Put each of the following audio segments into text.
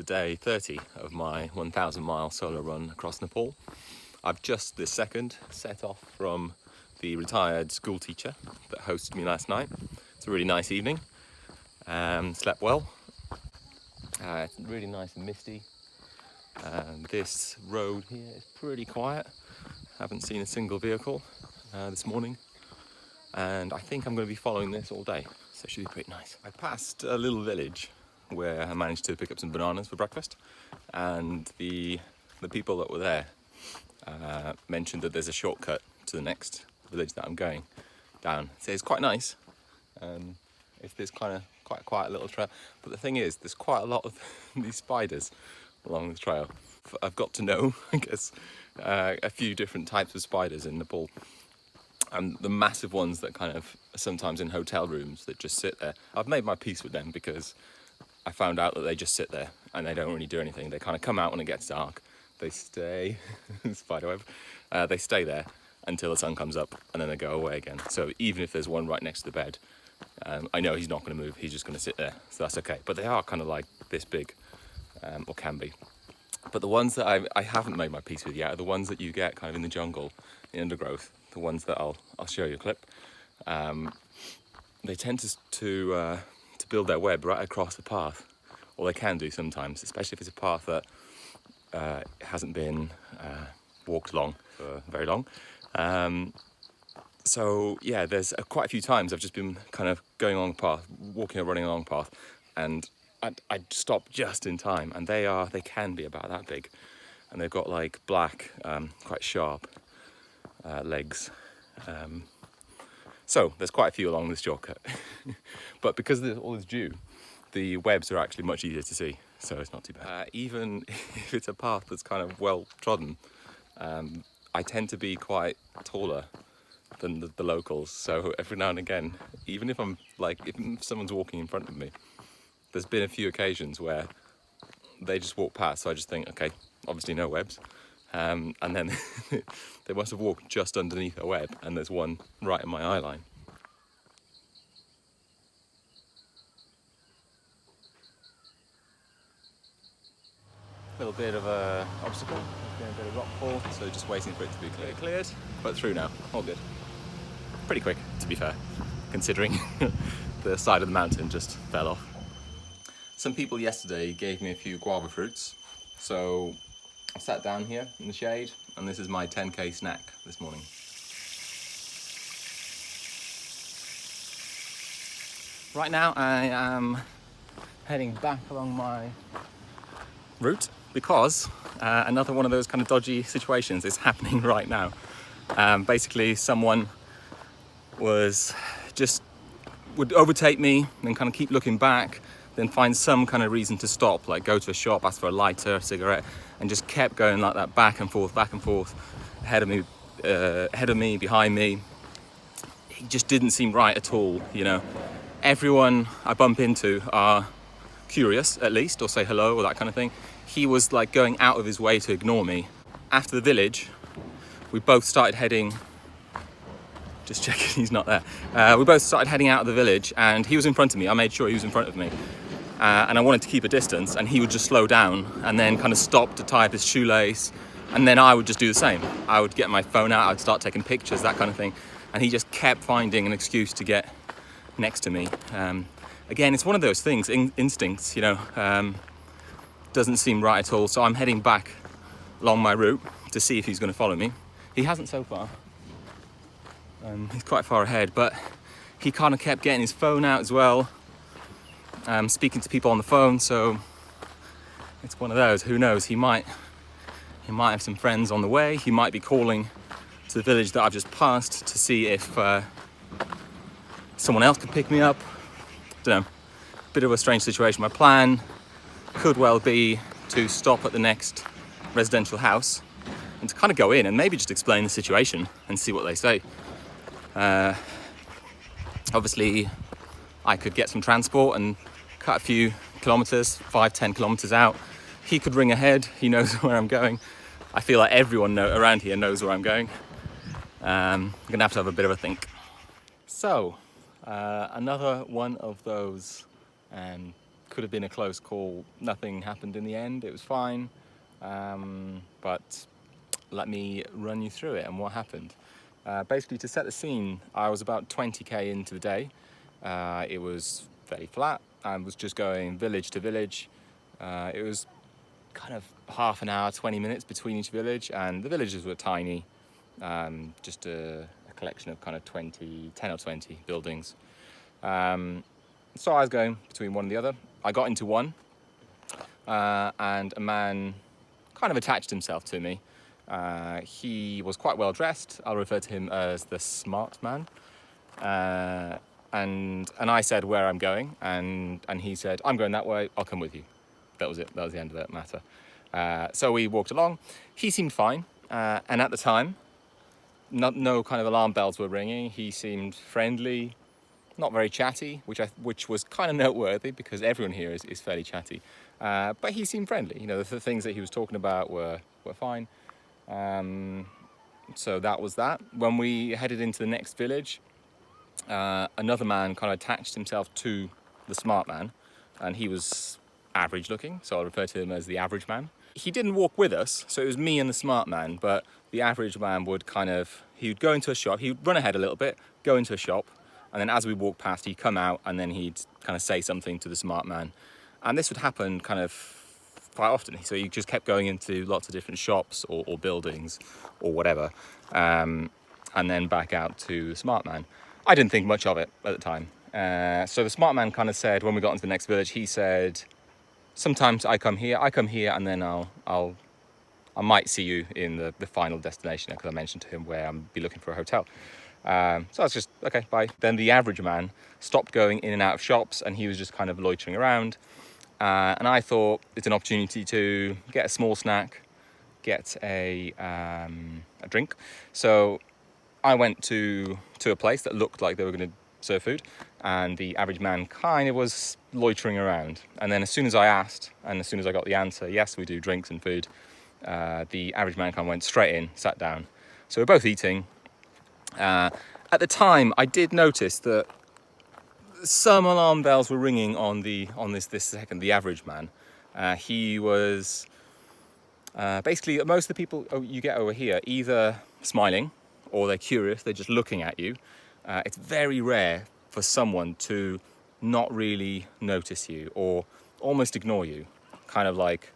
to day 30 of my 1,000-mile solo run across Nepal. I've just this second set off from the retired school teacher that hosted me last night. It's a really nice evening. Slept well. It's really nice and misty. This road here is pretty quiet. Haven't seen a single vehicle this morning. And I think I'm going to be following this all day, so it should be pretty nice. I passed a little village where I managed to pick up some bananas for breakfast, and the people that were there mentioned that there's a shortcut to the next village that I'm going down. So it's quite nice. It's this kind of quite a quiet little trail, but the thing is, there's quite a lot of these spiders along the trail. I've got to know, I guess, a few different types of spiders in Nepal. And the massive ones that kind of sometimes in hotel rooms that just sit there. I've made my peace with them because I found out that they just sit there and they don't really do anything. They kind of come out when it gets dark. They stay, spiderweb, they stay there until the sun comes up and then they go away again. So even if there's one right next to the bed, I know he's not going to move, he's just going to sit there. So that's okay. But they are kind of like this big, or can be. But the ones that I haven't made my peace with yet are the ones that you get kind of in the jungle, in the undergrowth. The ones that I'll show you a clip. They tend to build their web right across the path, or they can do sometimes, especially if it's a path that hasn't been walked along for very long. So yeah, there's quite a few times I've just been kind of going along the path, walking or running along the path, and I stop just in time, and they can be about that big, and they've got like black, quite sharp legs. So there's quite a few along this shortcut. But because there's all this dew, the webs are actually much easier to see, so it's not too bad. Even if it's a path that's kind of well trodden, I tend to be quite taller than the locals, so every now and again, even if I'm like, if someone's walking in front of me, there's been a few occasions where they just walk past, so I just think, okay, obviously no webs. And then they must have walked just underneath a web, and there's one right in my eye line. A little bit of a obstacle, there's been a bit of rockfall, so just waiting for it to be cleared, but through now, all good. Pretty quick, to be fair, considering the side of the mountain just fell off. Some people yesterday gave me a few guava fruits, so I sat down here in the shade, and this is my 10k snack this morning. Right now I am heading back along my route because another one of those kind of dodgy situations is happening right now. Basically someone would overtake me, then kind of keep looking back, then find some kind of reason to stop, like go to a shop, ask for a lighter, a cigarette, and just kept going like that, back and forth, ahead of me, behind me. It just didn't seem right at all, you know. Everyone I bump into are curious, at least, or say hello, or that kind of thing. He was like going out of his way to ignore me. After the village, we both started heading, just checking he's not there. We both started heading out of the village, and he was in front of me. I made sure he was in front of me. And I wanted to keep a distance, and he would just slow down and then kind of stop to tie up his shoelace, and then I would just do the same. I would get my phone out, I'd start taking pictures, that kind of thing, and he just kept finding an excuse to get next to me. Again, it's one of those things, instincts, you know, doesn't seem right at all, so I'm heading back along my route to see if he's going to follow me. He hasn't so far. He's quite far ahead, but he kind of kept getting his phone out as well. Speaking to people on the phone, so it's one of those. Who knows? He might have some friends on the way. He might be calling to the village that I've just passed to see if someone else could pick me up. Don't know. Bit of a strange situation. My plan could well be to stop at the next residential house and to kind of go in and maybe just explain the situation and see what they say. Obviously, I could get some transport and cut a few kilometers, 5-10 kilometers out. He could ring ahead, he knows where I'm going. I feel like everyone around here knows where I'm going. I'm gonna have to have a bit of a think. So, another one of those could have been a close call. Nothing happened in the end. It was fine. But let me run you through it and what happened. Basically, to set the scene, I was about 20k into the day. It was fairly flat. I was just going village to village. It was kind of half an hour, 20 minutes between each village, and the villages were tiny. Just a collection of kind of 10 or 20 buildings. So I was going between one and the other. I got into one, and a man kind of attached himself to me. He was quite well dressed. I'll refer to him as the smart man. And I said where I'm going, and he said, I'm going that way, I'll come with you. That was it. That was the end of that matter. So we walked along. He seemed fine, and at the time, no kind of alarm bells were ringing. He seemed friendly, not very chatty, which was kind of noteworthy because everyone here is fairly chatty. But he seemed friendly. You know, the things that he was talking about were fine. So that was that. When we headed into the next village, another man kind of attached himself to the smart man, and he was average looking, so I'll refer to him as the average man. He didn't walk with us, so it was me and the smart man, but the average man would he'd go into a shop, he'd run ahead a little bit, go into a shop, and then as we walked past, he'd come out and then he'd kind of say something to the smart man. And this would happen kind of quite often. So he just kept going into lots of different shops or buildings or whatever, and then back out to the smart man. I didn't think much of it at the time. So the smart man kind of said, when we got into the next village, he said, sometimes I come here, and then I might see you in the final destination, because I mentioned to him where I'll be looking for a hotel. So I was just, okay, bye. Then the average man stopped going in and out of shops, and he was just kind of loitering around. And I thought it's an opportunity to get a small snack, get a drink. So I went to a place that looked like they were going to serve food, and the average man kind of was loitering around. And then as soon as I asked, and as soon as I got the answer, yes, we do drinks and food, the average man kind of went straight in, sat down. So we're both eating. At the time, I did notice that some alarm bells were ringing on this second, the average man. He was basically, most of the people you get over here either smiling or they're curious, they're just looking at you. It's very rare for someone to not really notice you or almost ignore you, kind of like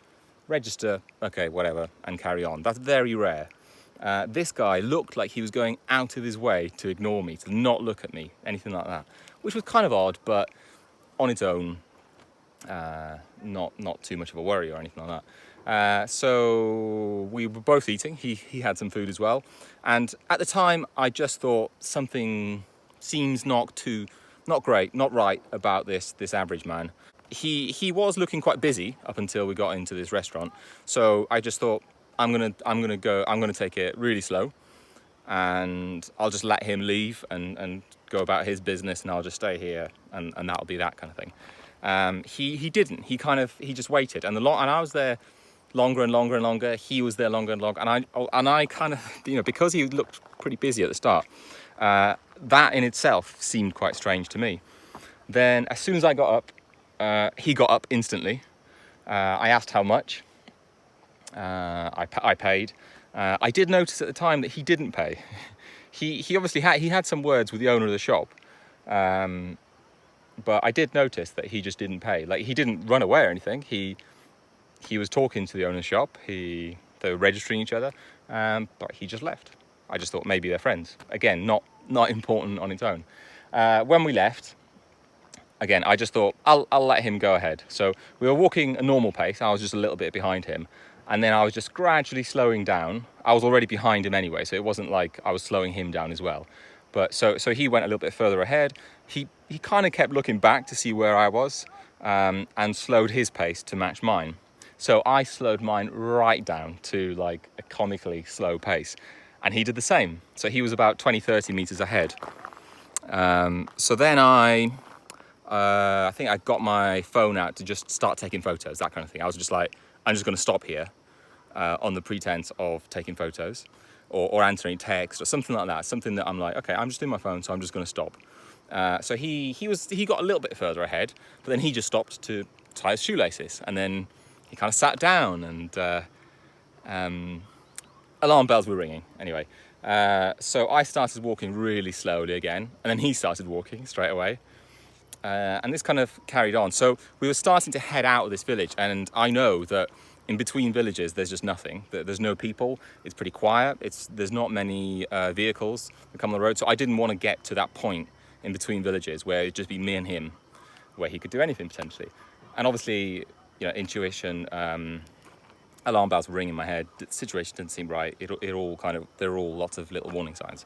register, okay, whatever, and carry on. That's very rare. This guy looked like he was going out of his way to ignore me, to not look at me, anything like that, which was kind of odd, but on its own, not too much of a worry or anything like that. So we were both eating. He had some food as well, and at the time I just thought something seems not great, not right about this average man. He was looking quite busy up until we got into this restaurant, so I just thought I'm gonna take it really slow, and I'll just let him leave and go about his business, and I'll just stay here, and that'll be that kind of thing. He didn't. He just waited, and I was there longer and longer and longer. He was there longer and longer, and I kind of, you know, because he looked pretty busy at the start, that in itself seemed quite strange to me. Then as soon as I got up, he got up instantly. I asked how much. I paid. I did notice at the time that he didn't pay. He obviously had some words with the owner of the shop, but I did notice that he just didn't pay. Like, he didn't run away or anything. He was talking to the owner of the shop. They were registering each other, but he just left. I just thought maybe they're friends. Again, not important on its own. When we left, again, I just thought I'll let him go ahead. So we were walking a normal pace. I was just a little bit behind him. And then I was just gradually slowing down. I was already behind him anyway, so it wasn't like I was slowing him down as well. But so he went a little bit further ahead. He kind of kept looking back to see where I was, and slowed his pace to match mine. So I slowed mine right down to like a comically slow pace. And he did the same. So he was about 20, 30 meters ahead. So then I think I got my phone out to just start taking photos, that kind of thing. I was just like, I'm just going to stop here on the pretense of taking photos or answering text or something like that. Something that I'm like, okay, I'm just doing my phone, so I'm just going to stop. So he got a little bit further ahead, but then he just stopped to tie his shoelaces. And then he kind of sat down, and alarm bells were ringing. Anyway, so I started walking really slowly again, and then he started walking straight away. And this kind of carried on. So we were starting to head out of this village, and I know that in between villages there's just nothing. There's no people. It's pretty quiet. There's not many vehicles that come on the road. So I didn't want to get to that point in between villages where it'd just be me and him, where he could do anything potentially. And obviously, intuition, alarm bells were ringing in my head. The situation didn't seem right. There were all lots of little warning signs.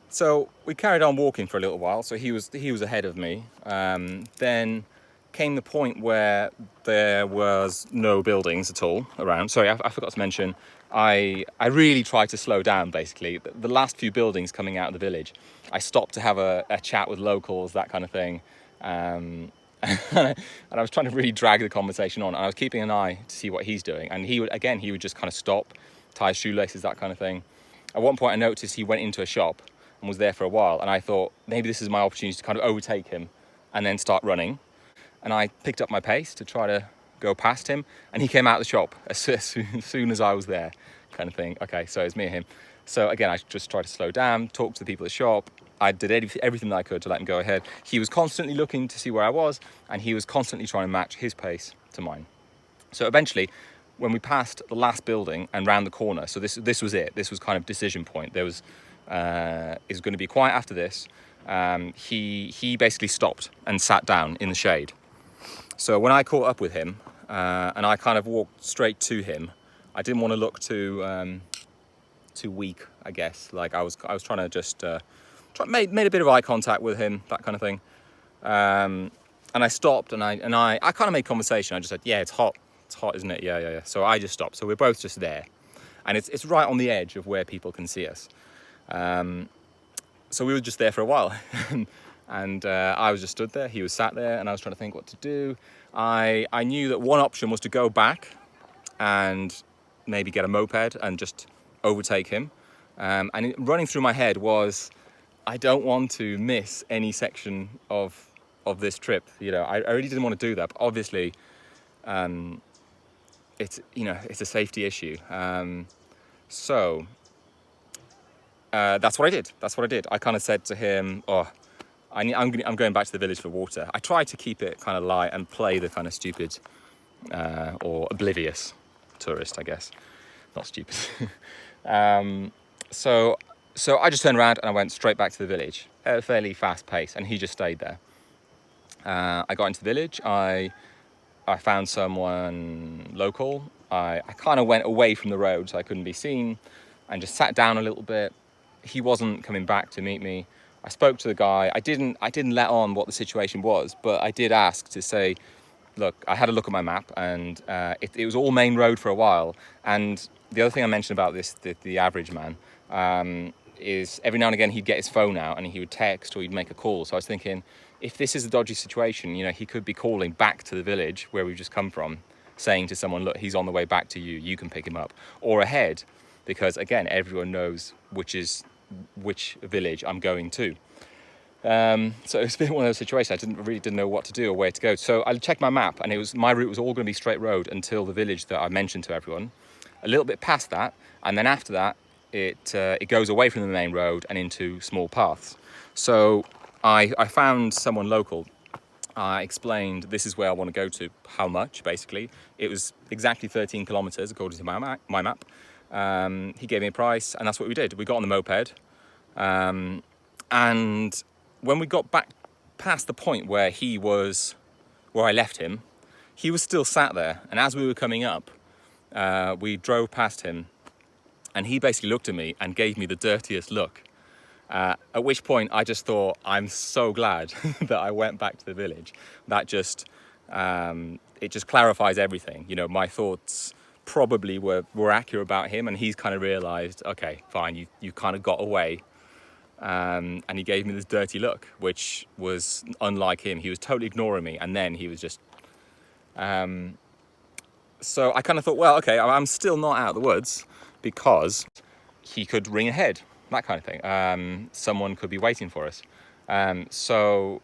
So we carried on walking for a little while. So he was ahead of me. Then came the point where there was no buildings at all around. Sorry, I forgot to mention, I really tried to slow down, basically. The last few buildings coming out of the village, I stopped to have a chat with locals, that kind of thing. And I was trying to really drag the conversation on. And I was keeping an eye to see what he's doing. And he would just kind of stop, tie his shoelaces, that kind of thing. At one point I noticed he went into a shop and was there for a while. And I thought, maybe this is my opportunity to kind of overtake him and then start running. And I picked up my pace to try to go past him, and he came out of the shop as soon as I was there, kind of thing. Okay, so it's me and him. So again, I just tried to slow down, talk to the people at the shop. I did everything that I could to let him go ahead. He was constantly looking to see where I was, and he was constantly trying to match his pace to mine. So eventually, when we passed the last building and round the corner, so this was it. This was kind of decision point. There was it was going to be quiet after this. He basically stopped and sat down in the shade. So when I caught up with him, and I kind of walked straight to him, I didn't want to look too weak, I guess. Like I was trying to just made a bit of eye contact with him, that kind of thing. And I stopped, and I kind of made conversation. I just said, "Yeah, it's hot, isn't it? Yeah." So I just stopped. So we're both just there, and it's right on the edge of where people can see us. So we were just there for a while. And I was just stood there, he was sat there, and I was trying to think what to do. I knew that one option was to go back and maybe get a moped and just overtake him. And running through my head was, I don't want to miss any section of this trip. I really didn't want to do that, but obviously it's a safety issue. So that's what I did. I kind of said to him, I'm going back to the village for water. I tried to keep it kind of light and play the kind of stupid or oblivious tourist, I guess. Not stupid. So I just turned around and I went straight back to the village at a fairly fast pace, and he just stayed there. I got into the village. I found someone local. I kind of went away from the road so I couldn't be seen, and just sat down a little bit. He wasn't coming back to meet me. I spoke to the guy. I didn't let on what the situation was, but I did ask to say, look, I had a look at my map, and it was all main road for a while. And the other thing I mentioned about this, the average man, is every now and again he'd get his phone out and he would text or he'd make a call. So I was thinking, if this is a dodgy situation, he could be calling back to the village where we've just come from, saying to someone, look, he's on the way back to you, you can pick him up, or ahead, because again, everyone knows which village I'm going to. So it's been one of those situations. I didn't know what to do or where to go. So I checked my map, and my route was all going to be straight road until the village that I mentioned to everyone. A little bit past that, and then after that, it goes away from the main road and into small paths. So I found someone local. I explained, this is where I want to go to, how much, basically. It was exactly 13 kilometers according to my map. He gave me a price, and that's what we did. We got on the moped, and when we got back past the point where I left him, he was still sat there. And as we were coming up, we drove past him, and he basically looked at me and gave me the dirtiest look. At which point I just thought, I'm so glad that I went back to the village. That just, it just clarifies everything. My thoughts probably were accurate about him, and he's kind of realized, okay, fine, you kind of got away. And he gave me this dirty look, which was unlike him. He was totally ignoring me, and then he was just... So I kind of thought, well, okay, I'm still not out of the woods, because he could ring ahead, that kind of thing. Someone could be waiting for us. So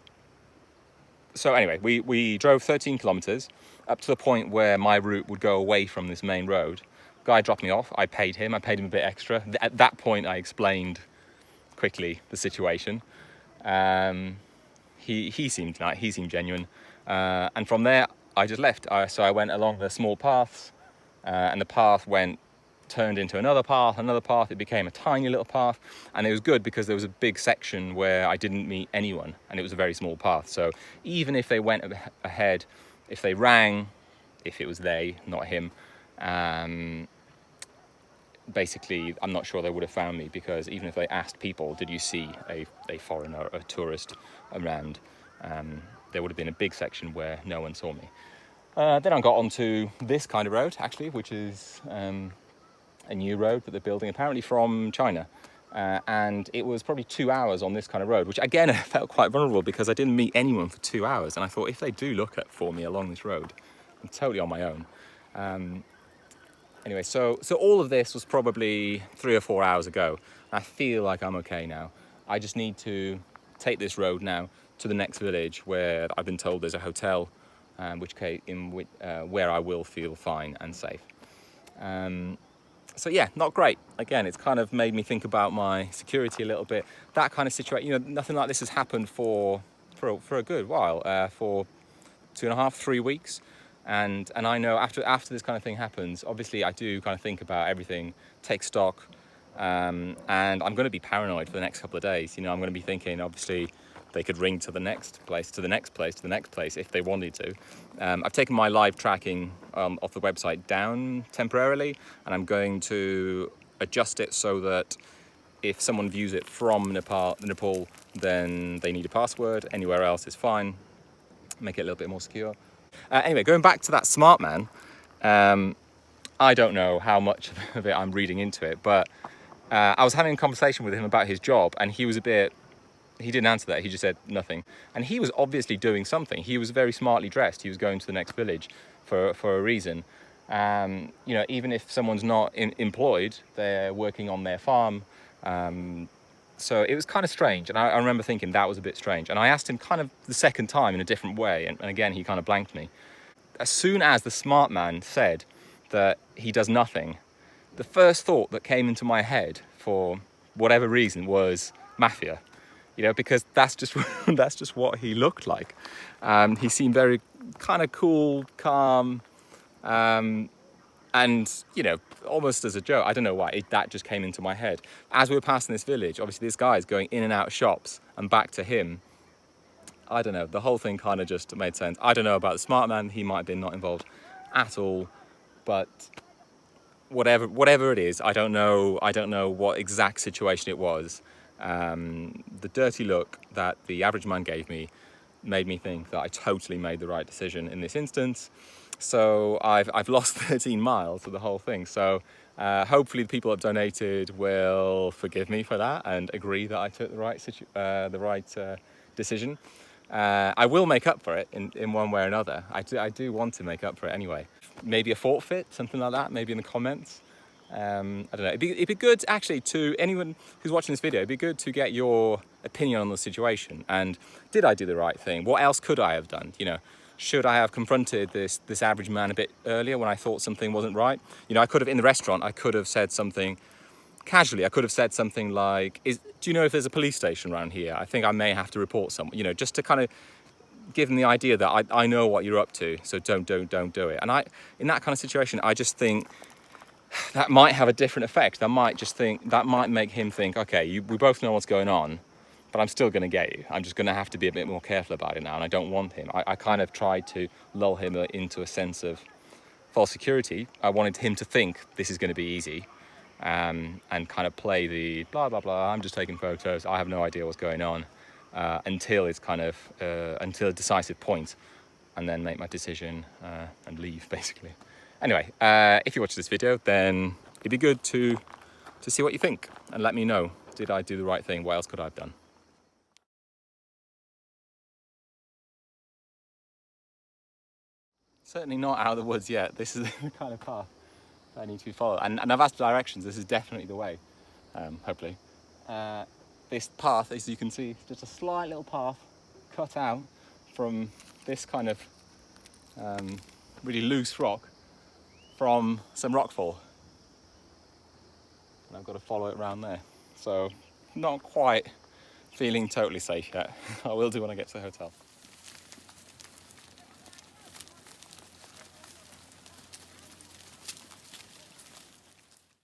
anyway, we drove 13 kilometers. up to the point where my route would go away from this main road. Guy dropped me off. I paid him a bit extra. At that point, I explained quickly the situation. He seemed nice. He seemed genuine. And from there, I just left. So I went along the small paths, and the path turned into another path. It became a tiny little path, and it was good because there was a big section where I didn't meet anyone, and it was a very small path. So even if they went ahead, if they rang, if it was they, not him, basically, I'm not sure they would have found me, because even if they asked people, did you see a foreigner, a tourist around, there would have been a big section where no one saw me. Then I got onto this kind of road, actually, which is a new road that they're building, apparently from China. And it was probably 2 hours on this kind of road, which again, I felt quite vulnerable because I didn't meet anyone for 2 hours. And I thought, if they do look for me along this road, I'm totally on my own. Anyway, so all of this was probably 3 or 4 hours ago. I feel like I'm okay now. I just need to take this road now to the next village where I've been told there's a hotel, where I will feel fine and safe. So yeah, not great. Again, it's kind of made me think about my security a little bit. That kind of situation, nothing like this has happened for a good while, for 2.5, 3 weeks. And I know after this kind of thing happens, obviously I do kind of think about everything, take stock, and I'm going to be paranoid for the next couple of days. I'm going to be thinking, obviously, they could ring to the next place, to the next place, to the next place if they wanted to. I've taken my live tracking off the website down temporarily, and I'm going to adjust it so that if someone views it from Nepal, then they need a password. Anywhere else is fine. Make it a little bit more secure. Anyway, going back to that smart man, I don't know how much of it I'm reading into it, but I was having a conversation with him about his job, and he didn't answer that. He just said nothing. And he was obviously doing something. He was very smartly dressed. He was going to the next village for a reason. Even if someone's not employed, they're working on their farm. So it was kind of strange. And I remember thinking that was a bit strange. And I asked him kind of the second time in a different way. And again, he kind of blanked me. As soon as the smart man said that he does nothing, the first thought that came into my head for whatever reason was mafia. Because that's just what he looked like. He seemed very kind of cool, calm, and almost as a joke. I don't know why that just came into my head as we were passing this village. Obviously, this guy is going in and out of shops and back to him. I don't know. The whole thing kind of just made sense. I don't know about the smart man. He might have been not involved at all, but whatever it is, I don't know what exact situation it was. The dirty look that the average man gave me made me think that I totally made the right decision in this instance. So I've lost 13 miles of the whole thing. So hopefully the people that donated will forgive me for that and agree that I took the right decision. I will make up for it in one way or another. I do want to make up for it anyway. Maybe a forfeit, something like that, maybe in the comments. I don't know. It'd be good, actually, to anyone who's watching this video, it'd be good to get your opinion on the situation. And did I do the right thing? What else could I have done? Should I have confronted this average man a bit earlier when I thought something wasn't right? I could have, in the restaurant, I could have said something casually. I could have said something like, do you know if there's a police station around here? I think I may have to report someone, just to kind of give them the idea that I know what you're up to, so don't do it. And in that kind of situation, I just think that might have a different effect. That might make him think, okay, we both know what's going on, but I'm still going to get you. I'm just going to have to be a bit more careful about it now, and I don't want him. I kind of tried to lull him into a sense of false security. I wanted him to think this is going to be easy, and kind of play the blah, blah, blah, I'm just taking photos, I have no idea what's going on, until it's kind of, until a decisive point, and then make my decision and leave, basically. Anyway, if you watch this video, then it'd be good to see what you think and let me know, did I do the right thing? What else could I have done? Certainly not out of the woods yet. This is the kind of path I need to follow. And I've asked directions. This is definitely the way, hopefully. This path, as you can see, is just a slight little path cut out from this kind of really loose rock from some rockfall. And I've got to follow it around there. So not quite feeling totally safe yet. I will do when I get to the hotel.